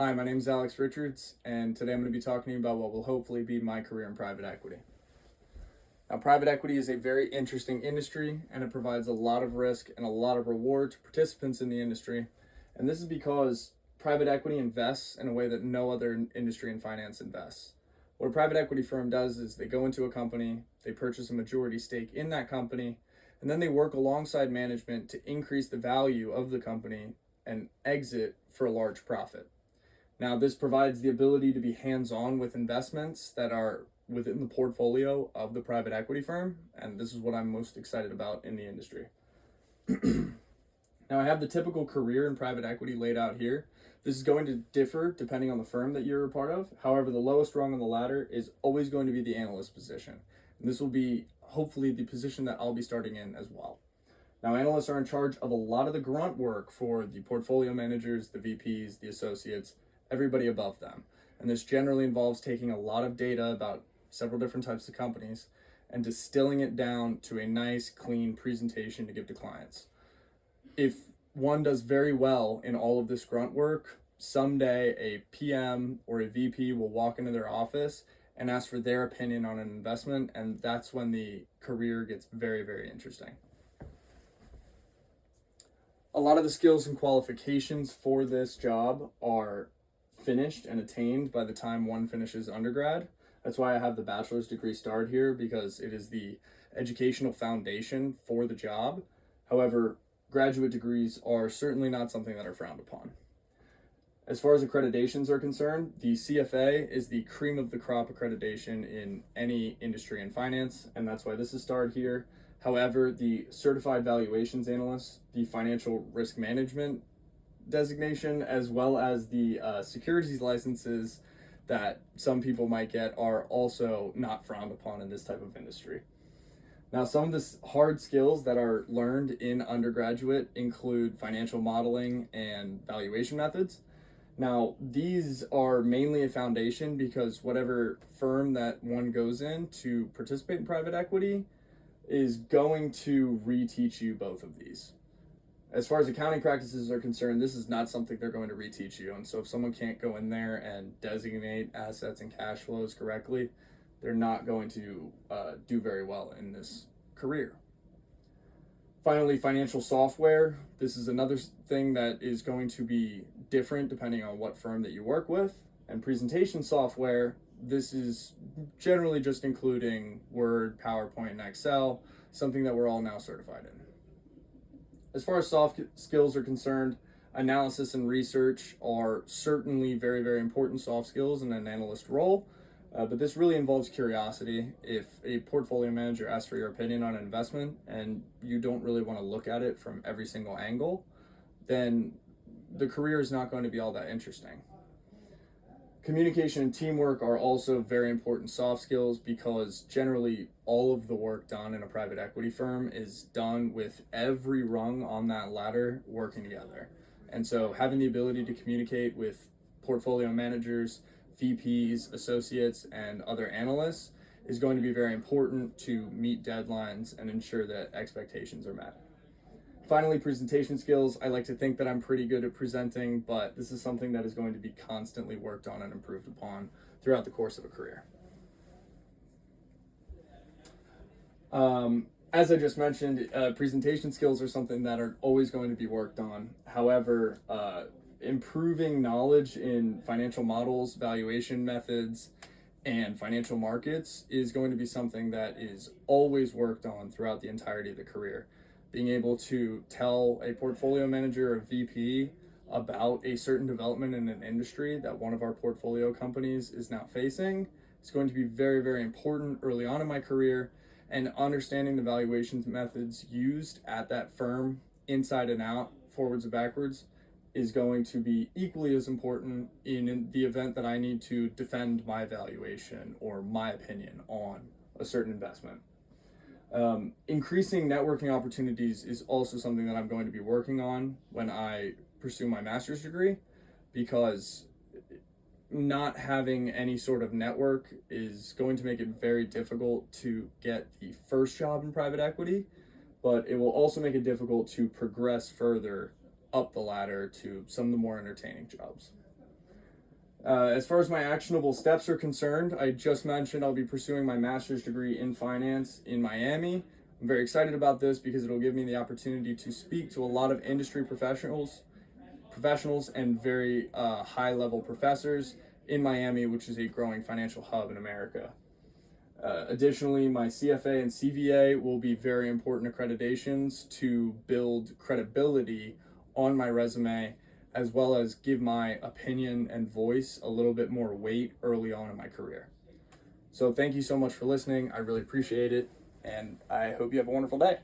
Hi, my name is Alex Richards, and today I'm going to be talking to you about what will hopefully be my career in private equity. Now, private equity is a very interesting industry, and it provides a lot of risk and a lot of reward to participants in the industry. And this is because private equity invests in a way that no other industry in finance invests. What a private equity firm does is they go into a company, they purchase a majority stake in that company, and then they work alongside management to increase the value of the company and exit for a large profit. Now, this provides the ability to be hands-on with investments that are within the portfolio of the private equity firm, and this is what I'm most excited about in the industry. Now, I have the typical career in private equity laid out here. This is going to differ depending on the firm that you're a part of. However, the lowest rung on the ladder is always going to be the analyst position. And this will be hopefully the position that I'll be starting in as well. Now, analysts are in charge of a lot of the grunt work for the portfolio managers, the VPs, the associates, everybody above them. And this generally involves taking a lot of data about several different types of companies and distilling it down to a nice, clean presentation to give to clients. If one does very well in all of this grunt work, someday a PM or a VP will walk into their office and ask for their opinion on an investment, and that's when the career gets very, very interesting. A lot of the skills and qualifications for this job are finished and attained by the time one finishes undergrad. That's why I have the bachelor's degree starred here, because it is the educational foundation for the job. However, graduate degrees are certainly not something that are frowned upon. As far as accreditations are concerned, the CFA is the cream of the crop accreditation in any industry in finance, and that's why this is starred here. However, the Certified Valuations Analyst, the Financial Risk Management designation, as well as the securities licenses that some people might get, are also not frowned upon in this type of industry. Now, some of the hard skills that are learned in undergraduate include financial modeling and valuation methods. Now, these are mainly a foundation because whatever firm that one goes in to participate in private equity is going to reteach you both of these. As far as accounting practices are concerned, this is not something they're going to reteach you. And so if someone can't go in there and designate assets and cash flows correctly, they're not going to do very well in this career. Finally, financial software. This is another thing that is going to be different depending on what firm that you work with. And presentation software, this is generally just including Word, PowerPoint, and Excel, something that we're all now certified in. As far as soft skills are concerned, analysis and research are certainly very, very important soft skills in an analyst role, but this really involves curiosity. If a portfolio manager asks for your opinion on an investment and you don't really want to look at it from every single angle, then the career is not going to be all that interesting. Communication and teamwork are also very important soft skills because generally all of the work done in a private equity firm is done with every rung on that ladder working together. And so having the ability to communicate with portfolio managers, VPs, associates, and other analysts is going to be very important to meet deadlines and ensure that expectations are met. Finally, presentation skills. I like to think that I'm pretty good at presenting, but this is something that is going to be constantly worked on and improved upon throughout the course of a career. As I just mentioned, presentation skills are something that are always going to be worked on. However, improving knowledge in financial models, valuation methods, and financial markets is going to be something that is always worked on throughout the entirety of the career. Being able to tell a portfolio manager or VP about a certain development in an industry that one of our portfolio companies is now facing is going to be very, very important early on in my career, and understanding the valuations methods used at that firm inside and out, forwards and backwards, is going to be equally as important in the event that I need to defend my valuation or my opinion on a certain investment. Increasing networking opportunities is also something that I'm going to be working on when I pursue my master's degree, because not having any sort of network is going to make it very difficult to get the first job in private equity, but it will also make it difficult to progress further up the ladder to some of the more entertaining jobs. As far as my actionable steps are concerned, I just mentioned I'll be pursuing my master's degree in finance in Miami. I'm very excited about this because it'll give me the opportunity to speak to a lot of industry professionals and very high level professors in Miami, which is a growing financial hub in America. Additionally, my CFA and CVA will be very important accreditations to build credibility on my resume, as well as give my opinion and voice a little bit more weight early on in my career. So thank you so much for listening. I really appreciate it, and I hope you have a wonderful day.